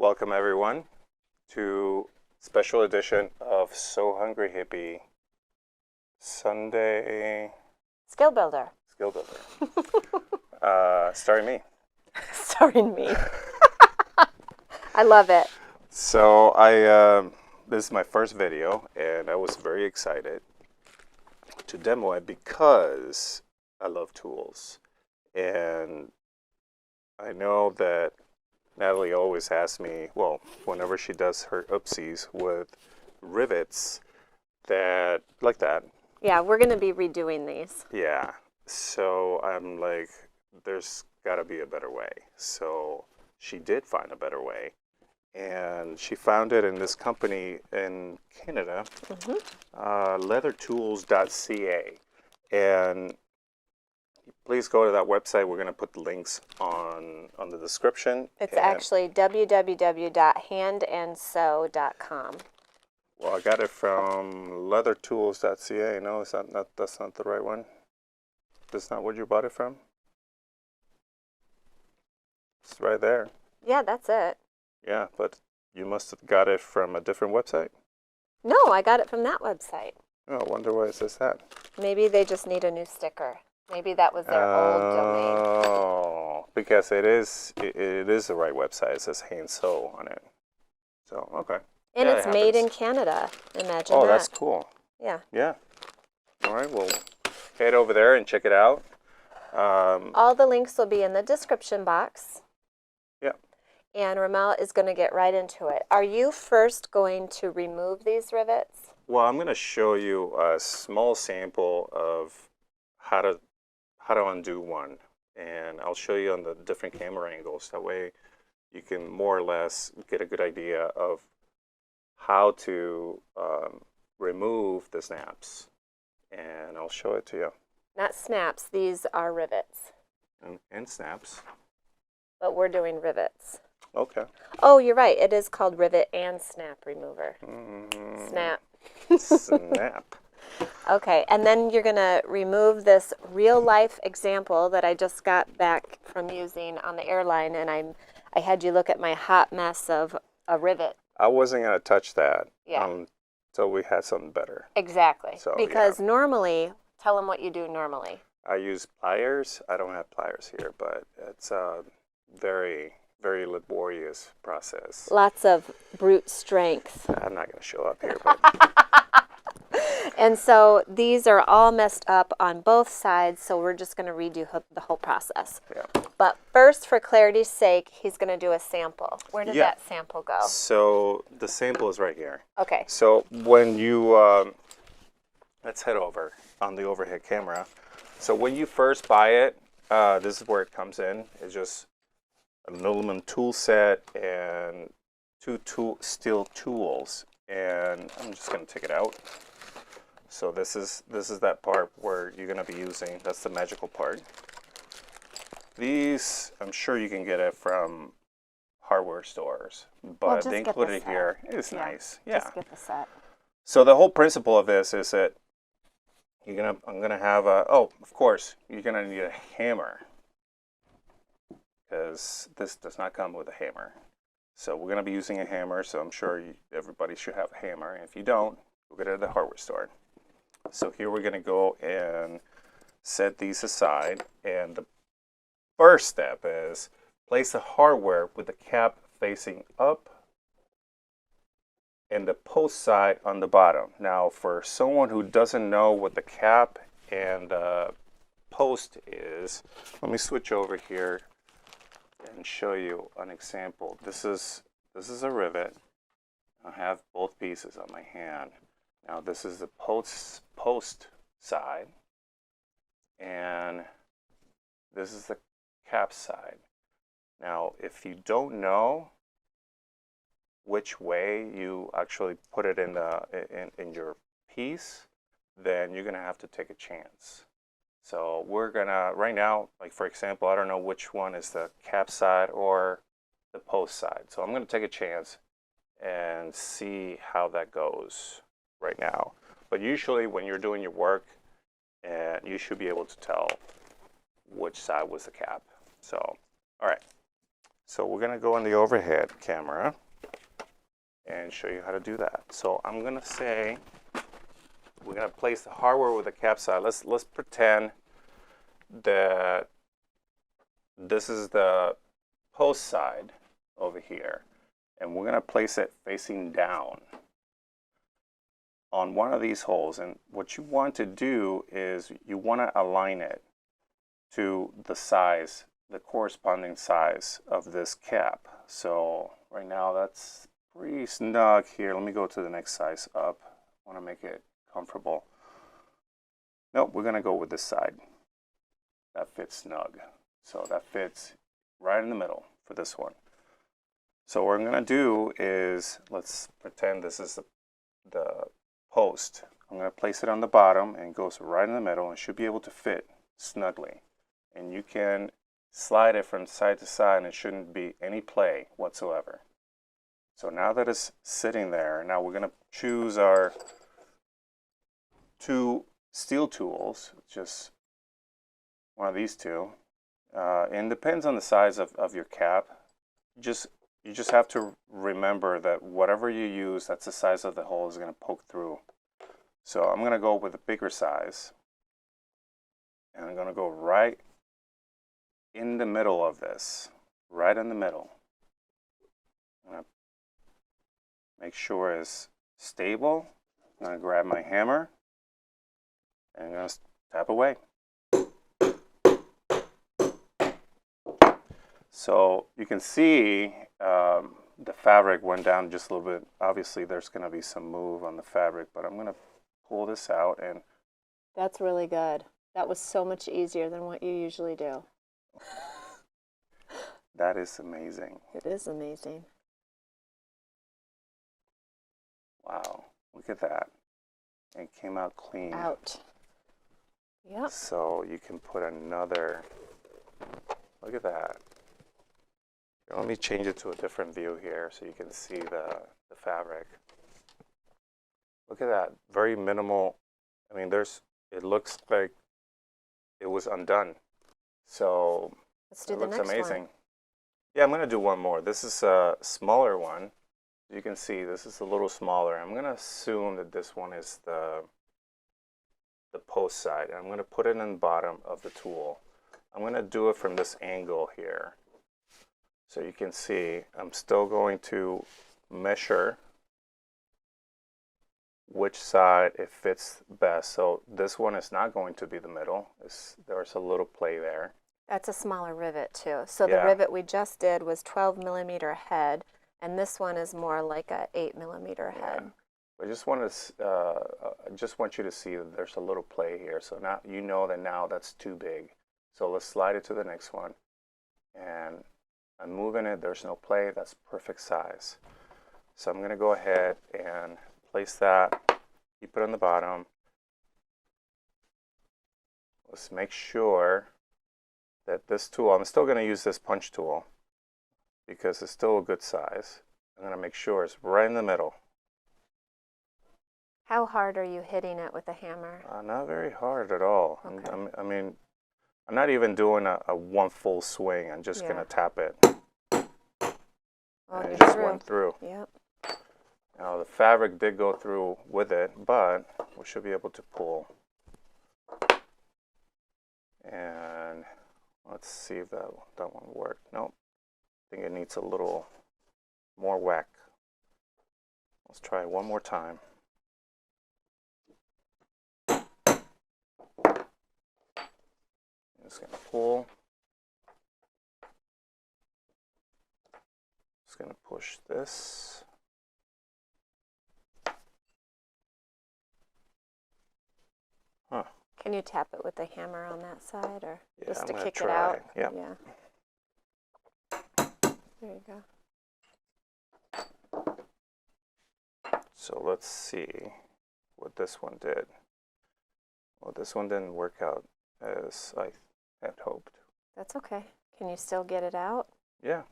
Welcome everyone to special edition of So Hungry Hippie Sunday Skill Builder. Skill Builder. Starring me. Starring me. I love it. So this is my first video, and I was very excited to demo it because I love tools, and I know that Natalie always asks me, well, whenever she does her oopsies with rivets, like that. Yeah, we're going to be redoing these. Yeah. So I'm like, there's got to be a better way. So she did find a better way. And she found it in this company in Canada, leathertools.ca. And please go to that website. We're going to put the links on the description. It's actually www.handandsew.com. Well, I got it from leathertools.ca. No, that's not the right one. That's not where you bought it from? It's right there. Yeah, that's it. Yeah, but you must have got it from a different website? No, I got it from that website. Oh, I wonder why it says that. Maybe they just need a new sticker. Maybe that was their old domain. Oh, because it is the right website. It says hand sew on it. So, okay. And yeah, it's made in Canada. Imagine that. Oh, that's cool. Yeah. Yeah. All right, well, head over there and check it out. All the links will be in the description box. Yeah. And Romel is going to get right into it. Are you first going to remove these rivets? Well, I'm going to show you a small sample of how to undo one. And I'll show you on the different camera angles. That way you can more or less get a good idea of how to remove the snaps. And I'll show it to you. Not snaps. These are rivets. And snaps. But we're doing rivets. Okay. Oh, you're right. It is called Rivet and Snap Remover. Snap. Snap. Okay, and then you're going to remove this real-life example that I just got back from using on the airline, and I had you look at my hot mess of a rivet. I wasn't going to touch that until we had something better. Exactly. So, because normally, tell them what you do normally. I use pliers. I don't have pliers here, but it's a very, very laborious process. Lots of brute strength. I'm not going to show up here, but... And so these are all messed up on both sides, so we're just going to redo the whole process. Yeah. But first, for clarity's sake, he's going to do a sample. Where did that sample go? So the sample is right here. Okay. So when you, let's head over on the overhead camera. So when you first buy it, this is where it comes in. It's just an aluminum tool set and two steel tools. And I'm just going to take it out. So this is that part where you're going to be using. That's the magical part. These, I'm sure you can get it from hardware stores, but they include it here. It's nice. Yeah. Just get the set. So the whole principle of this is that I'm gonna have of course, you're gonna need a hammer, because this does not come with a hammer. So we're gonna be using a hammer. So I'm sure everybody should have a hammer. And if you don't, go get it at the hardware store. So here we're going to go and set these aside. And the first step is place the hardware with the cap facing up and the post side on the bottom. Now, for someone who doesn't know what the cap and the post is, let me switch over here and show you an example. This is a rivet. I have both pieces on my hand. Now this is the post side, and this is the cap side. Now, if you don't know which way you actually put it in your piece, then you're gonna have to take a chance. So we're gonna right now, like for example, I don't know which one is the cap side or the post side. So I'm gonna take a chance and see how that goes right now. But usually when you're doing your work, and you should be able to tell which side was the cap. So, all right. So we're going to go on the overhead camera and show you how to do that. So I'm going to say we're going to place the hardware with the cap side. Let's pretend that this is the post side over here, and we're going to place it facing down on one of these holes. And what you want to do is you want to align it to the size, the corresponding size of this cap. So right now that's pretty snug here. Let me go to the next size up. I want to make it comfortable. Nope, we're going to go with this side. That fits snug. So that fits right in the middle for this one. So what I'm going to do is, let's pretend this is the post. I'm going to place it on the bottom, and it goes right in the middle and should be able to fit snugly. And you can slide it from side to side and it shouldn't be any play whatsoever. So now that it's sitting there, now we're going to choose our 2 steel tools, just one of these 2. And it depends on the size of your cap. You just have to remember that whatever you use, that's the size of the hole is going to poke through. So I'm going to go with a bigger size, and I'm going to go right in the middle of this, right in the middle. I'm going to make sure it's stable. I'm going to grab my hammer, and I'm going to tap away. So you can see the fabric went down just a little bit. Obviously there's going to be some move on the fabric, but I'm going to pull this out. And that's really good. That was so much easier than what you usually do. That is amazing. It is amazing. Wow, look at that. It came out clean. Out. Yep. So you can put another, look at that. Let me change it to a different view here so you can see the fabric. Look at that, very minimal. I mean, it looks like it was undone. So let's do it the looks next amazing. one. Yeah, I'm going to do one more. This is a smaller one. You can see this is a little smaller. I'm going to assume that this one is the post side. I'm going to put it in the bottom of the tool. I'm going to do it from this angle here. So you can see I'm still going to measure which side it fits best. So this one is not going to be the middle. There's a little play there. That's a smaller rivet too. So Yeah. the rivet we just did was 12 millimeter head, and this one is more like a 8 millimeter head. I just want you to see that there's a little play here. So now you know that now that's too big. So let's slide it to the next one. And I'm moving it, there's no play, that's perfect size. So I'm going to go ahead and place that, keep it on the bottom. Let's make sure that this tool, I'm still going to use this punch tool because it's still a good size. I'm going to make sure it's right in the middle. How hard are you hitting it with a hammer? Not very hard at all. Okay. I mean, I'm not even doing a one full swing. I'm just going to tap it. Well, and it just went through. Yep. Now the fabric did go through with it, but we should be able to pull. And let's see if that one worked. Nope. I think it needs a little more whack. Let's try it one more time. I'm just going to pull. Just going to push this. Huh. Can you tap it with the hammer on that side, or just to I'm kick gonna it out? try. Yep. Yeah. There you go. So let's see what this one did. Well, this one didn't work out as I had hoped. That's okay. Can you still get it out? Yeah.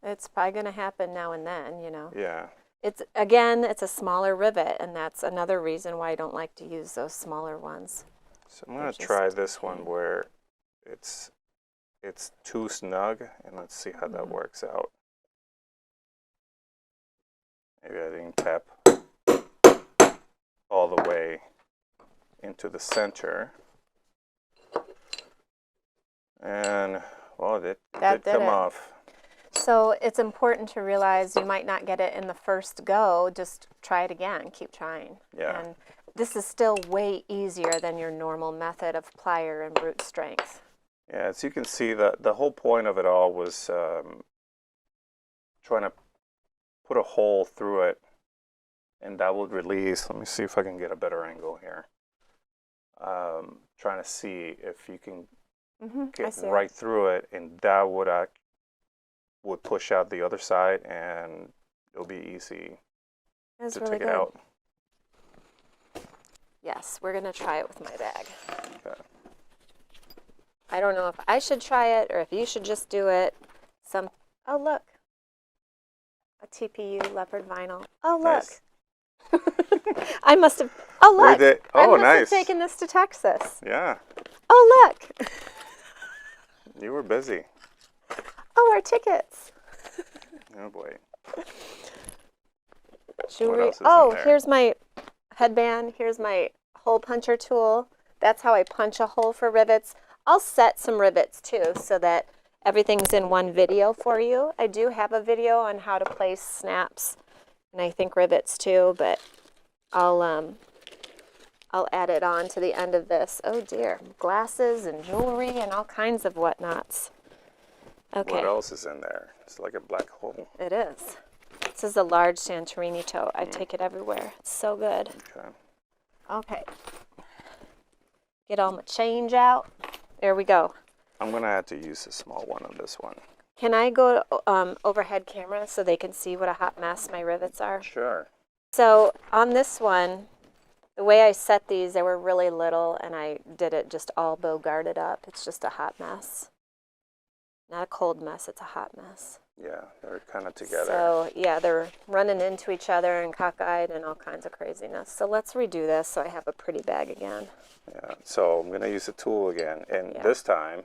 It's probably going to happen now and then, you know. Yeah. It's a smaller rivet, and that's another reason why I don't like to use those smaller ones. So I'm going to try this one where it's it's too snug, and let's see how that works out. Maybe I didn't tap all the way into the center. And, well, it did come off. So it's important to realize you might not get it in the first go. Just try it again. Keep trying. Yeah. And this is still way easier than your normal method of plier and brute strength. Yeah, as you can see, the whole point of it all was trying to put a hole through it, and that would release. Let me see if I can get a better angle here. Trying to see if you can get right through it, and that would push out the other side, and it'll be easy to take it out. Yes, we're going to try it with my bag. Okay. I don't know if I should try it or if you should just do it. Oh, look. A TPU leopard vinyl. Oh, look. Nice. I must have, oh, look. I must have taken this to Texas. Yeah. Oh, look. You were busy. Oh, our tickets. Oh, boy. Jewelry. Oh, here's my headband. Here's my hole puncher tool. That's how I punch a hole for rivets. I'll set some rivets too so that everything's in one video for you. I do have a video on how to place snaps and I think rivets too, but I'll add it on to the end of this. Oh dear, glasses and jewelry and all kinds of whatnots. Okay. What else is in there? It's like a black hole. It is. This is a large Santorini tote. I take it everywhere. It's so good. Okay. Okay. Get all my change out. There we go. I'm going to have to use a small one on this one. Can I go overhead camera so they can see what a hot mess my rivets are? Sure. So on this one, the way I set these, they were really little, and I did it just all bow guarded up. It's just a hot mess. Not a cold mess, it's a hot mess. Yeah, they're kind of together. So, yeah, they're running into each other and cockeyed and all kinds of craziness. So let's redo this so I have a pretty bag again. Yeah, so I'm going to use the tool again. And this time,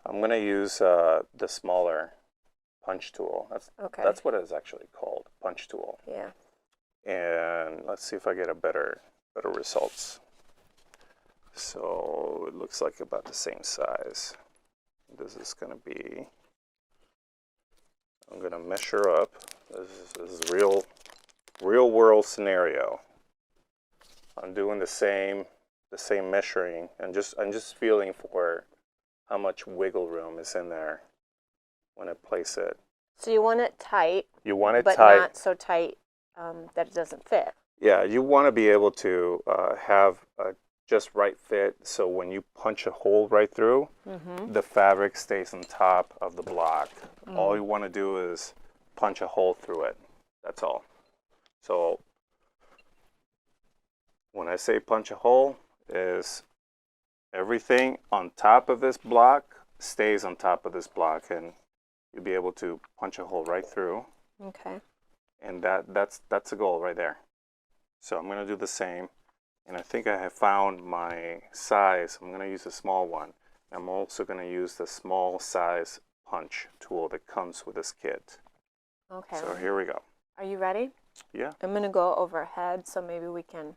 I'm going to use the smaller punch tool. That's what it's actually called, punch tool. Yeah. And let's see if I get a better results. So it looks like about the same size. This is going to be, I'm going to measure up. This is real world scenario. I'm doing the same measuring, and I'm just feeling for how much wiggle room is in there when I place it. So you want it tight. You want it but tight, not so tight that it doesn't fit. Yeah, you want to be able to have a just right fit, so when you punch a hole right through, the fabric stays on top of the block. All you want to do is punch a hole through it. That's all. So when I say punch a hole, is everything on top of this block stays on top of this block, and you'll be able to punch a hole right through. Okay. And that's the goal right there. So I'm going to do the same. And I think I have found my size. I'm going to use a small one. I'm also going to use the small size punch tool that comes with this kit. Okay. So here we go. Are you ready? Yeah. I'm going to go overhead so maybe we can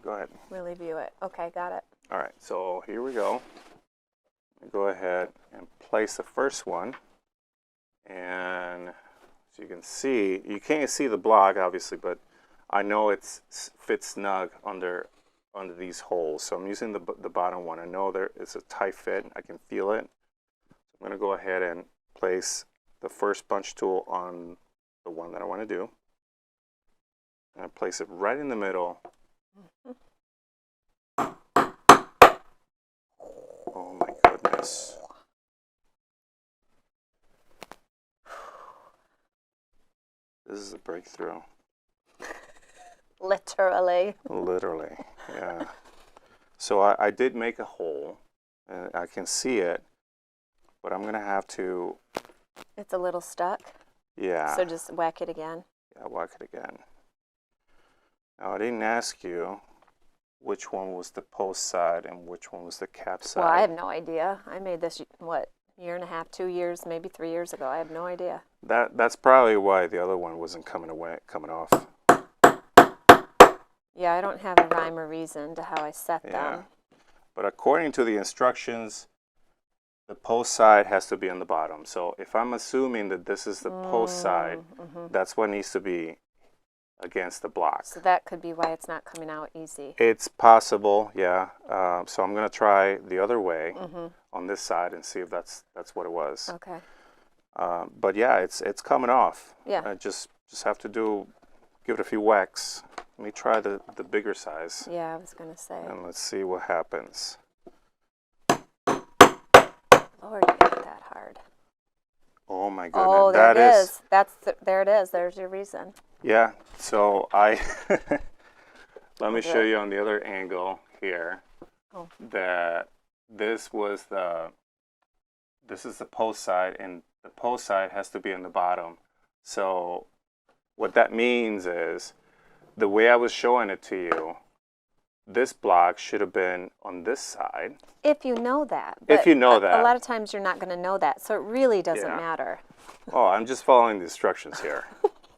go ahead. Really view it. Okay, got it. All right, so here we go. Go ahead and place the first one. And so you can see, you can't see the block obviously, but I know it fits snug under these holes. So I'm using the bottom one. I know it's a tight fit. I can feel it. So I'm going to go ahead and place the first punch tool on the one that I want to do. And I place it right in the middle. Oh my goodness. This is a breakthrough. Literally. Literally, yeah. So I did make a hole, and I can see it, but I'm going to have to... It's a little stuck? Yeah. So just whack it again? Yeah, whack it again. Now, I didn't ask you which one was the post side and which one was the cap side. Well, I have no idea. I made this, what, year and a half, 2 years, maybe 3 years ago. I have no idea. That's probably why the other one wasn't coming off. Yeah, I don't have a rhyme or reason to how I set them. But according to the instructions, the post side has to be on the bottom. So if I'm assuming that this is the post side, that's what needs to be against the block. So that could be why it's not coming out easy. It's possible, yeah. So I'm going to try the other way on this side and see if that's what it was. Okay. But yeah, it's coming off. Yeah. I just have to give it a few whacks. Let me try the bigger size. Yeah, I was going to say. And let's see what happens. Lord, you got that hard. Oh my goodness. Oh, there it is. There it is. There's your reason. Yeah, so let me show you on the other angle here that this is the post side, and the post side has to be in the bottom. So what that means is the way I was showing it to you, this block should have been on this side. If you know that. But if you know that. A lot of times you're not going to know that, so it really doesn't matter. Oh, I'm just following the instructions here.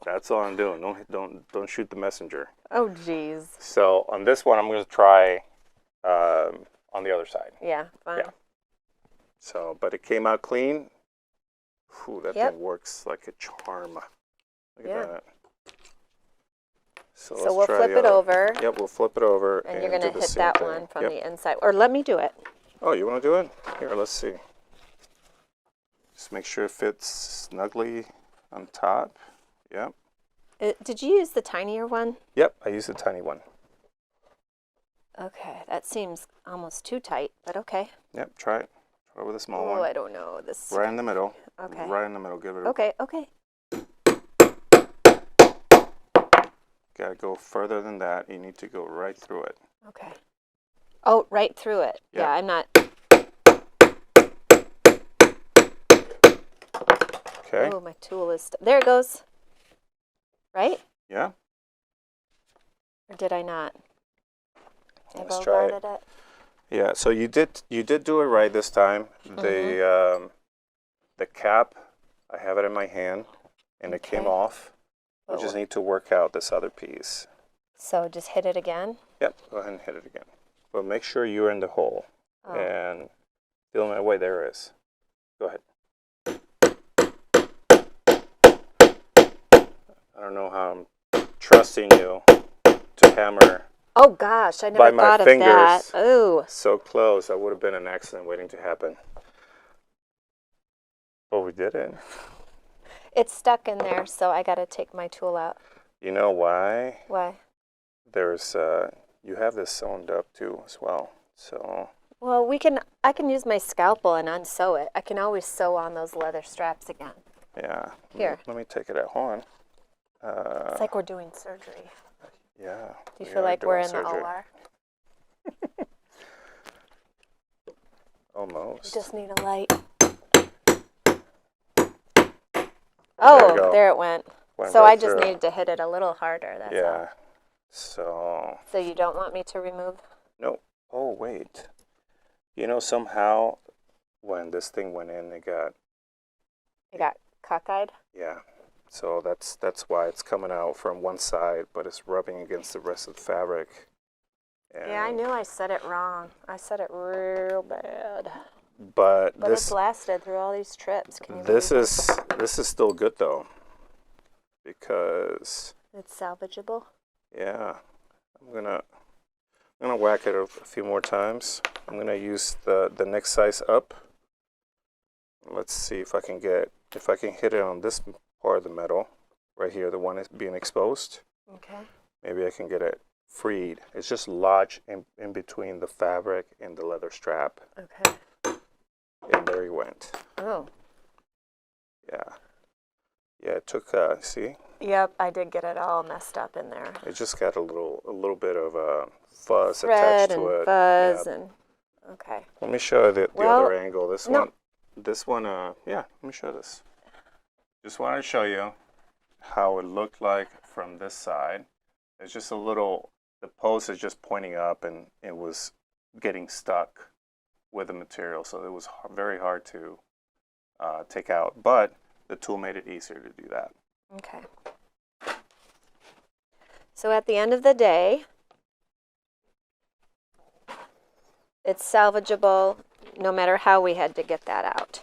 That's all I'm doing. Don't shoot the messenger. Oh, geez. So on this one, I'm going to try on the other side. Yeah, fine. Yeah. So, but it came out clean. Whew, that thing works like a charm. Look at that. So we'll flip it over. Yep, we'll flip it over. And you're going to hit that one from the inside. Or let me do it. Oh, you want to do it? Here, let's see. Just make sure it fits snugly on top. Yep. Did you use the tinier one? Yep, I used the tiny one. Okay, that seems almost too tight, but okay. Yep, try it. Try it with a small one. Oh, I don't know. This. Right in the middle. Okay. Right in the middle. Give it Okay, okay. Gotta go further than that. You need to go right through it. Okay. Oh, right through it. Yep. Yeah, I'm not. Okay. Oh, my tool is. There it goes. Right? Yeah. Or did I not? Let's try it. Yeah. So you did do it right this time. The cap, I have it in my hand, and it came off. We just need to work out this other piece. So just hit it again? Yep, go ahead and hit it again. But make sure you're in the hole. And feel my way, there it is. Go ahead. I don't know how I'm trusting you to hammer. Oh gosh, I never thought of that. Oh. So close, that would have been an accident waiting to happen. But we did it. It's stuck in there, so I got to take my tool out. You know why? Why? There's you have this sewn up too as well. So. Well, I can use my scalpel and unsew it. I can always sew on those leather straps again. Yeah. Here. Let me take it out. Hold on. It's like we're doing surgery. Yeah. Do you feel like we're in the OR? Almost. You just need a light. Oh, there it went. So I just needed to hit it a little harder. That's all. So. So you don't want me to remove? No. Oh, wait. You know, somehow when this thing went in, it got cockeyed? Yeah. So that's why it's coming out from one side, but it's rubbing against the rest of the fabric. And yeah, I knew I said it wrong. I said it real bad. But it's lasted through all these trips. Can you this is still good though, because it's salvageable. Yeah, I'm gonna whack it a few more times. I'm gonna use the next size up. Let's see if I can hit it on this part of the metal right here, the one is being exposed. Okay. Maybe I can get it freed. It's just lodged in between the fabric and the leather strap. Okay. And there he went. Oh. Yeah. Yeah, it took, see? Yep, I did get it all messed up in there. It just got a little bit of fuzz Thread attached to it. Fuzz and okay. Let me show you the other angle. This one, yeah, let me show this. Just wanted to show you how it looked like from this side. It's just the post is just pointing up and it was getting stuck with the material, so it was very hard to take out, but the tool made it easier to do that. Okay. So at the end of the day, it's salvageable no matter how we had to get that out.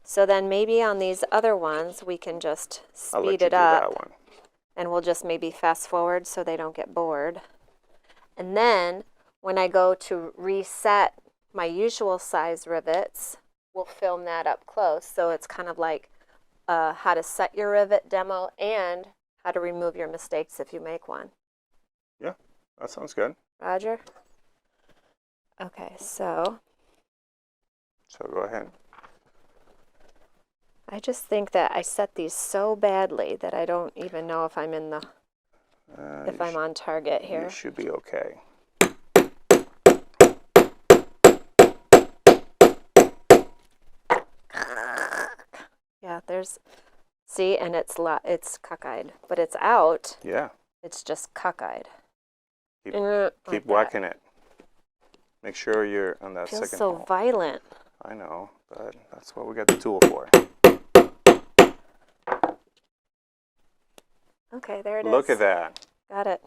So then maybe on these other ones, we can just I'll let speed you it do up. that one. And we'll just maybe fast forward so they don't get bored. And then when I go to reset my usual size rivets, we'll film that up close. So it's kind of like how to set your rivet demo and how to remove your mistakes if you make one. Yeah, that sounds good. Roger? Okay, so go ahead. I just think that I set these so badly that I don't even know if I'm in the if I'm on target here. You should be okay. Yeah, there's, see, and it's cockeyed, but it's out. Yeah. It's just cockeyed. Keep like whacking it. Make sure you're on that Feels second so hole. violent. I know, but that's what we got the tool for. Okay, there it is. Look at that. Got it.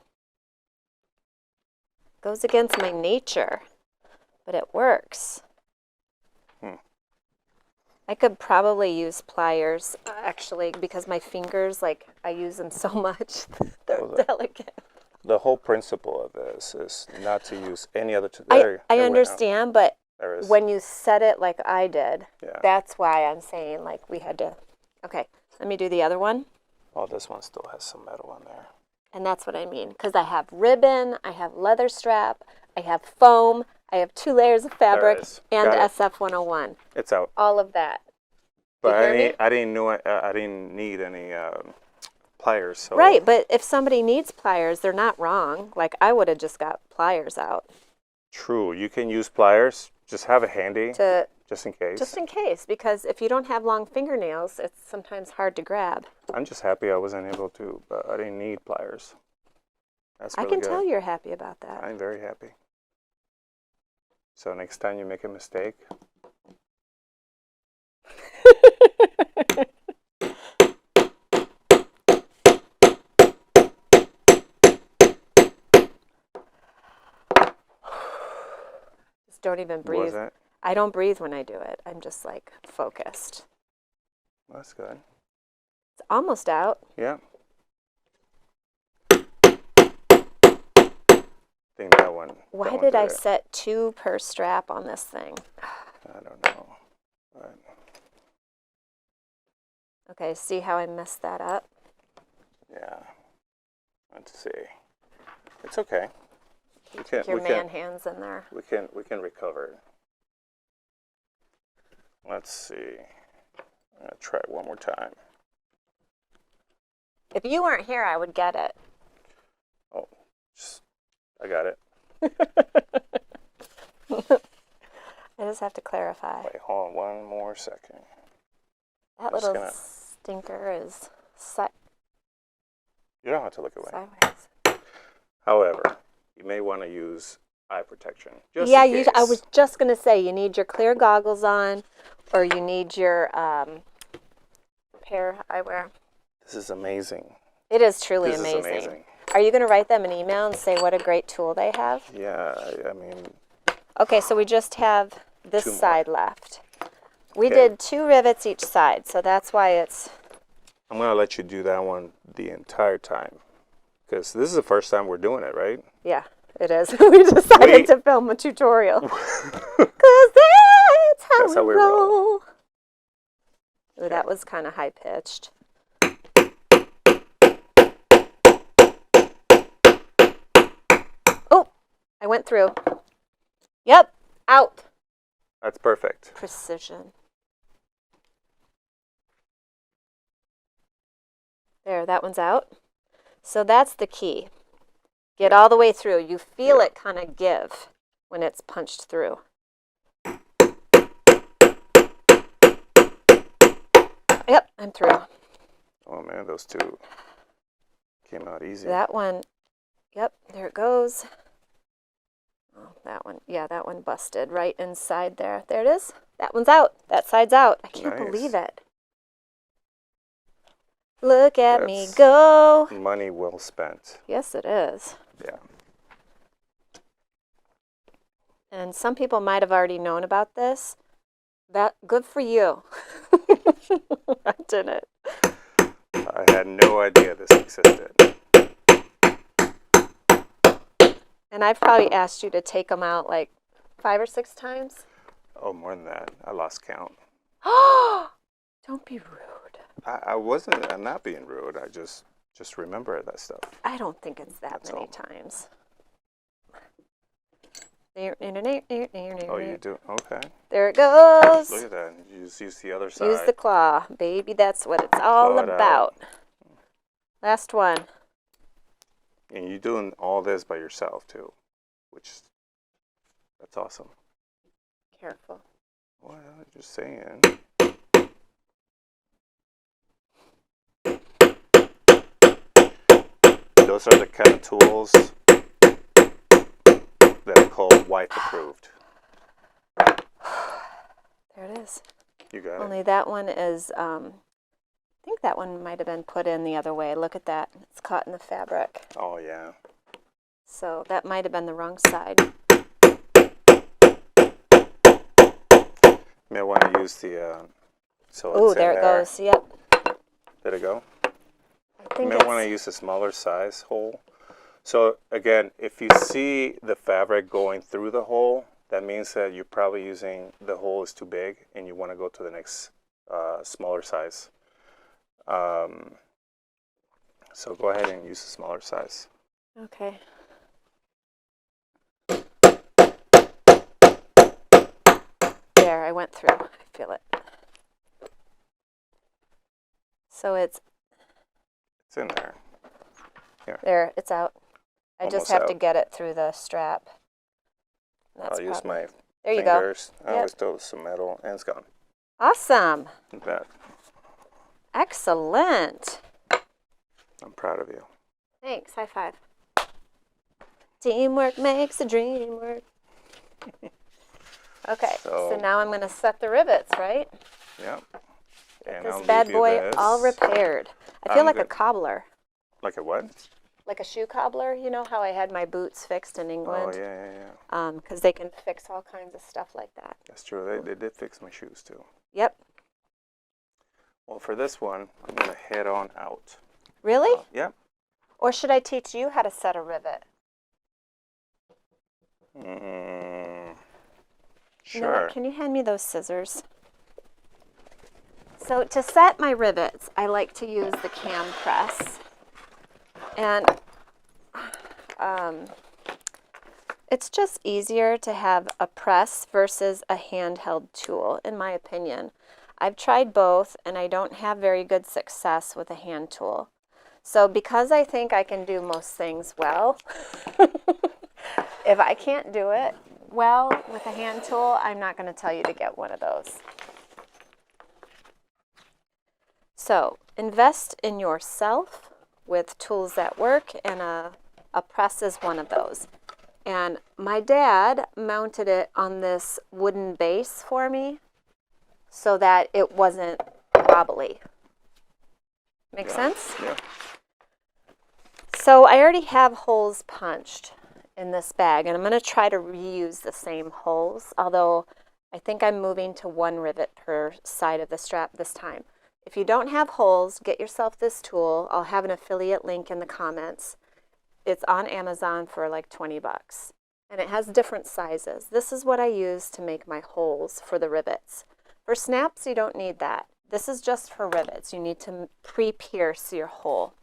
Goes against my nature, but it works. I could probably use pliers, actually, because my fingers, like, I use them so much. They're delicate. The whole principle of this is not to use any other tool. I understand, but when you set it like I did, yeah. That's why I'm saying, like, we had to. Okay, let me do the other one. Oh, this one still has some metal in there. And that's what I mean, because I have ribbon, I have leather strap, I have foam, I have 2 layers of fabric, and SF101. It's out. All of that. But I didn't need any pliers. So. Right, but if somebody needs pliers, they're not wrong. Like, I would have just got pliers out. True, you can use pliers. Just have it handy, just in case. Just in case, because if you don't have long fingernails, it's sometimes hard to grab. I'm just happy I wasn't able to, but I didn't need pliers. That's really I can good. tell you're happy about that. I'm very happy. So next time you make a mistake. Just don't even breathe. I don't breathe when I do it. I'm just like focused. That's good. It's almost out. Yeah. I think that one. Why did I set 2 per strap on this thing? I don't know. But... Okay, see how I messed that up? Yeah. Let's see. It's okay. Keep your man hands in there. We can recover. Let's see. I'm gonna try it one more time. If you weren't here, I would get it. Oh, I got it. I just have to clarify. Wait, hold on one more second. That little stinker is set. You don't have to look away. Sideways. However, you may want to use eye protection. Yeah, I was just going to say, you need your clear goggles on, or you need your pair eyewear. This is amazing. It is truly amazing. This is amazing. Are you going to write them an email and say what a great tool they have? Yeah, I mean... Okay, so we just have this side left. We did 2 rivets each side, so that's why it's... I'm going to let you do that one the entire time. Because this is the first time we're doing it, right? Yeah, it is. We decided to film a tutorial. Because that's how we roll. Ooh, that was kind of high-pitched. Oh, I went through. Yep, out. That's perfect. Precision. There, that one's out. So that's the key. Get all the way through. You feel it kind of give when it's punched through. Yep, I'm through. Oh man, those 2 came out easy. That one, yep, there it goes. Oh, that one, yeah, that one busted right inside there. There it is. That one's out. That side's out. I can't Nice. believe it. Look at me That's go. money well spent. Yes, it is. Yeah. And some people might have already known about this. That good for you. I didn't. I had no idea this existed. And I've probably asked you to take them out like 5 or 6 times. Oh, more than that. I lost count. Don't be rude. I'm not being rude. I just remember that stuff. I don't think it's that That's many all. times. Oh, you do? Okay. There it goes. Look at that. You just use the other side. Use the claw, baby. That's what it's all Claw it about. Last one. And you're doing all this by yourself, too. That's awesome. Careful. Well, just saying. Those are the kind of tools that are called wife approved. There it is. You got it? Only that one is, I think that one might have been put in the other way. Look at that. It's caught in the fabric. Oh, yeah. So that might have been the wrong side. You may want to use the, so Oh, it's there in it goes. Yep. Did it go? I You think may want to use a smaller size hole. So again, if you see the fabric going through the hole, that means that you're probably using, the hole is too big and you want to go to the next smaller size. So go ahead and use a smaller size. Okay. There, I went through. I feel it. So it's in there. Here. There, it's out. I just Almost have to out. get it through the strap. I'll use my There you go. fingers. I always throw some metal and it's gone. Awesome. Like that. Excellent. I'm proud of you. Thanks. High five. Teamwork makes the dream work. Okay, so now I'm going to set the rivets, right? Yep. And This I'll bad leave you boy this. all repaired. I feel like a cobbler. Like a what? Like a shoe cobbler. You know how I had my boots fixed in England? Oh, yeah. Because they can fix all kinds of stuff like that. That's true. They did fix my shoes, too. Yep. Well, for this one, I'm going to head on out. Really? Yep. Or should I teach you how to set a rivet? Sure. You know what? Can you hand me those scissors? So to set my rivets, I like to use the cam press. And it's just easier to have a press versus a handheld tool, in my opinion. I've tried both, and I don't have very good success with a hand tool. So because I think I can do most things well, if I can't do it well with a hand tool, I'm not going to tell you to get one of those. So invest in yourself with tools that work, and a press is one of those. And my dad mounted it on this wooden base for me so that it wasn't wobbly. Make sense? Yeah. So I already have holes punched in this bag, and I'm going to try to reuse the same holes, although I think I'm moving to 1 rivet per side of the strap this time. If you don't have holes, get yourself this tool. I'll have an affiliate link in the comments. It's on Amazon for like 20 bucks, and it has different sizes. This is what I use to make my holes for the rivets. For snaps, you don't need that. This is just for rivets. You need to pre-pierce your hole.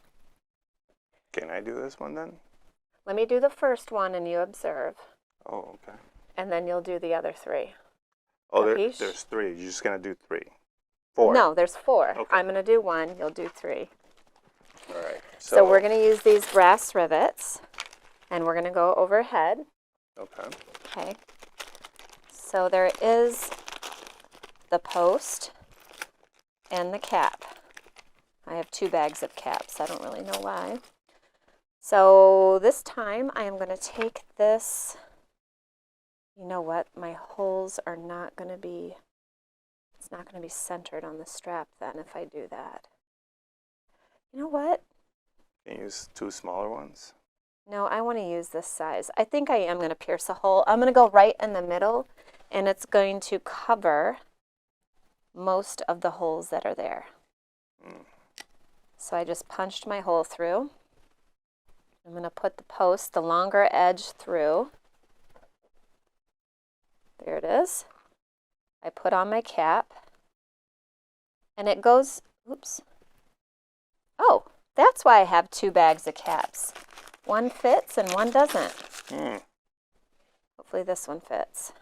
Can I do this one then? Let me do the first one and you observe. Oh, okay. And then you'll do the other 3. Oh, Capiche? there's 3. You're just going to do 3. 4. No, there's 4. Okay. I'm going to do 1. You'll do 3. All right. So we're going to use these brass rivets, and we're going to go overhead. Okay. Okay. So there is the post and the cap. I have 2 bags of caps. I don't really know why. So this time I am going to take this. You know what? My holes are not going to be It's not going to be centered on the strap then if I do that. You know what? Can you use 2 smaller ones? No, I want to use this size. I think I am going to pierce a hole. I'm going to go right in the middle, and it's going to cover most of the holes that are there. So I just punched my hole through. I'm going to put the post, the longer edge, through. There it is. I put on my cap, and it goes, oops. Oh, that's why I have 2 bags of caps. One fits and one doesn't. Hopefully this one fits.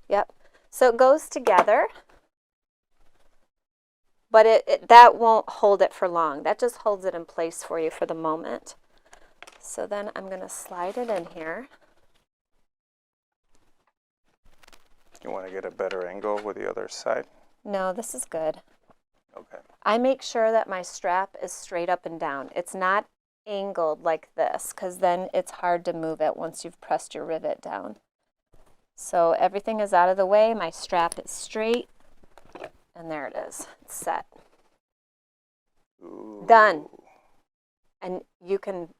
Yep. So it goes together, but that won't hold it for long. That just holds it in place for you for the moment. So then I'm going to slide it in here. You want to get a better angle with the other side? No, this is good. Okay. I make sure that my strap is straight up and down. It's not angled like this, because then it's hard to move it once you've pressed your rivet down. So everything is out of the way. My strap is straight, and there it is. It's set. Ooh. Done. And you can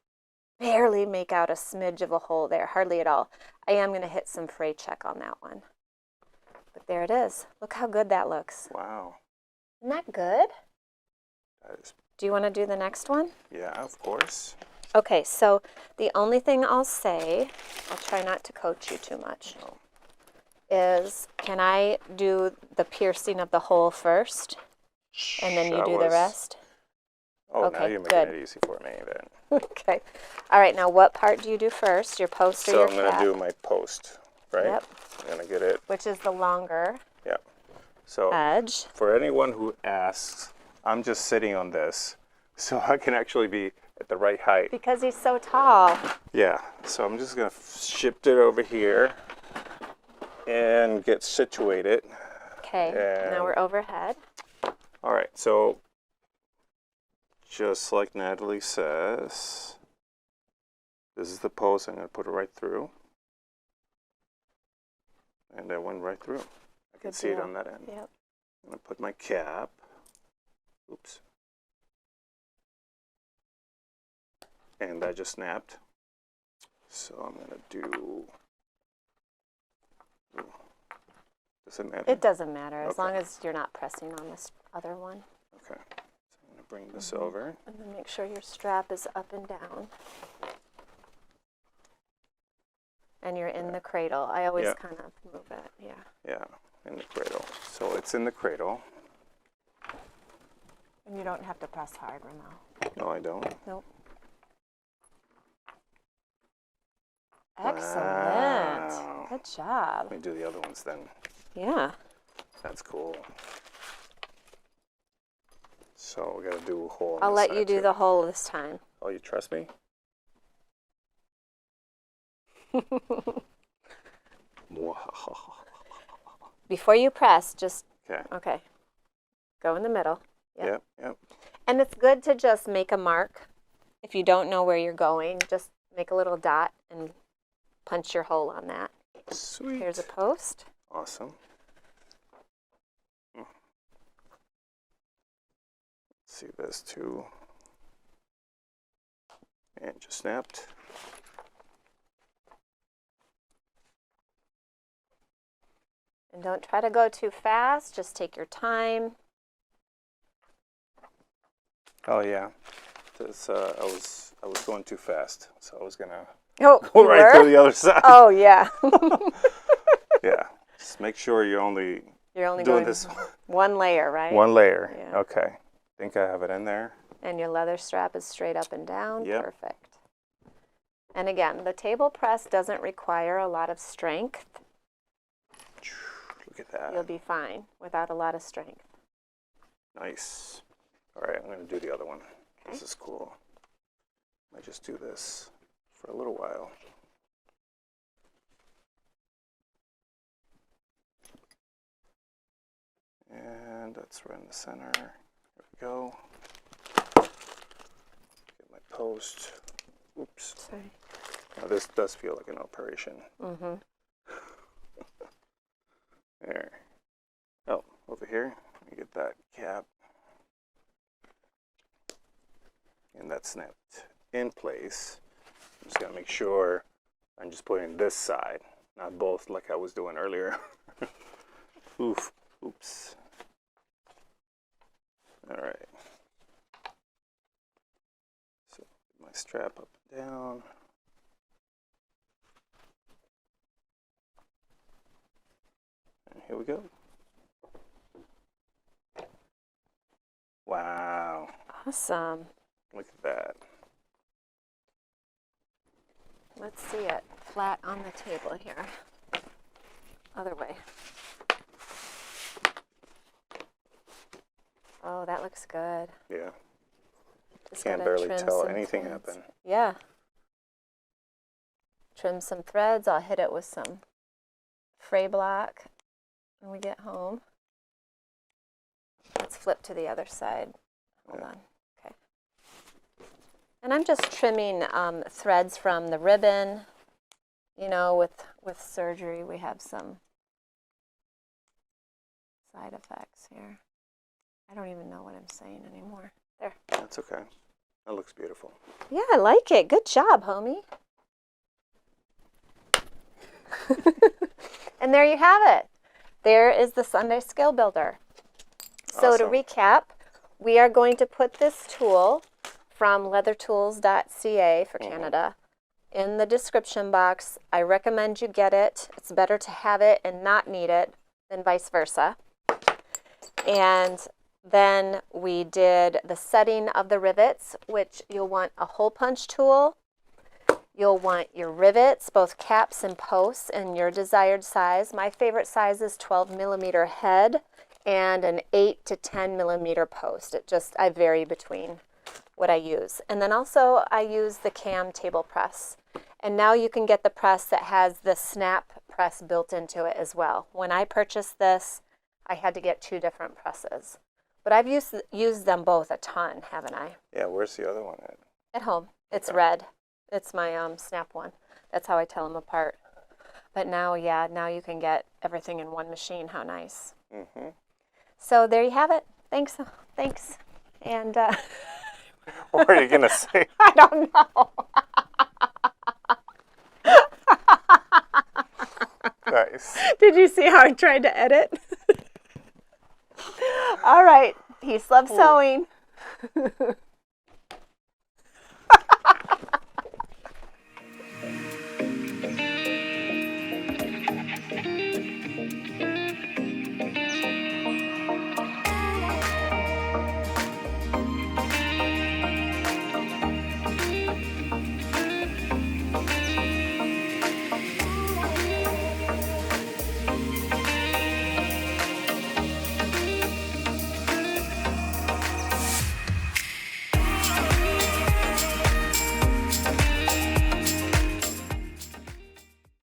barely make out a smidge of a hole there, hardly at all. I am going to hit some fray check on that one. But there it is. Look how good that looks. Wow. Isn't that good? That is, Do you want to do the next one? yeah, of course. Okay, so the only thing I'll say, I'll try not to coach you too much, is can I do the piercing of the hole first, and then you do the rest? Oh, Okay, now you're making good. it easy for me then. Okay. All right, now what part do you do first? Your post or So your I'm going cap? to do my post, right? Yep. I'm going to get it. Which is the longer Yeah. So edge. for anyone who asks, I'm just sitting on this, so I can actually be at the right height. Because he's so tall. Yeah. So I'm just going to shift it over here and get situated. Okay, now we're overhead. All right. So just like Natalie says, this is the post. I'm going to put it right through. And that went right through. I can see it on that end. Yep. I'm going to put my cap. Oops. And that just snapped. So I'm going to do... Does it matter? It doesn't matter, as Okay. long as you're not pressing on this other one. Okay. So I'm going to bring this over. And then make sure your strap is up and down. And you're in the cradle. I always kind of move it, yeah. Yeah, in the cradle. So it's in the cradle. And you don't have to press hard, Romel. No, I don't. Nope. Excellent. Wow. Good job. Let me do the other ones then. Yeah. That's cool. So we got to do a hole. I'll let you do the hole this time. Oh, you trust me? Before you press, just, Okay. okay, go in the middle. Yep, yep. And it's good to just make a mark. If you don't know where you're going, just make a little dot and punch your hole on that. Sweet. Here's a post. Awesome. See this too. And just snapped. And don't try to go too fast, just take your time. Oh yeah. This, I was going too fast, so I was gonna Oh, go you right were? to the other side. Oh, yeah. Yeah. Just make sure you're only You're only doing going this one layer, right? one layer. Yeah. Okay. Think I have it in there. And your leather strap is straight up and down. Yep. Perfect. And again, the table press doesn't require a lot of strength. Look at that. You'll be fine without a lot of strength. Nice. All right, I'm going to do the other one. Okay. This is cool. I just do this for a little while. And that's right in the center. There we go. Get my post. Oops. Sorry. Now this does feel like an operation. Mm-hmm. There. Oh, over here. Let me get that cap. And that's snapped in place. I'm just gonna make sure I'm just putting this side, not both like I was doing earlier. Oops. All right. So my strap up and down. And here we go. Wow. Awesome. Look at that. Let's see it flat on the table here. Other way. Oh, that looks good. Yeah. Just Can't gotta barely trim tell some anything threads. happened. Yeah. Trim some threads. I'll hit it with some fray block when we get home. Let's flip to the other side. Hold on. Okay. And I'm just trimming threads from the ribbon. You know, with surgery, we have some side effects here. I don't even know what I'm saying anymore. There. That's okay. That looks beautiful. Yeah, I like it. Good job, homie. And there you have it. There is the Sunday Skill Builder. So Awesome. to recap, we are going to put this tool from leathertools.ca for Canada in the description box. I recommend you get it. It's better to have it and not need it than vice versa. And then we did the setting of the rivets, which you'll want a hole punch tool. You'll want your rivets, both caps and posts, in your desired size. My favorite size is 12 millimeter head and an 8 to 10 millimeter post. I vary between what I use. And then also I use the cam table press. And now you can get the press that has the snap press built into it as well. When I purchased this, I had to get 2 different presses. But I've used them both a ton, haven't I? Yeah, where's the other one at? At home. It's Okay. red. It's my snap one. That's how I tell them apart. But now, yeah, now you can get everything in one machine. How nice. Mm-hmm. So there you have it. Thanks. And What are you going to say? I don't know. Nice. Did you see how I tried to edit? All right. Peace, love, sewing.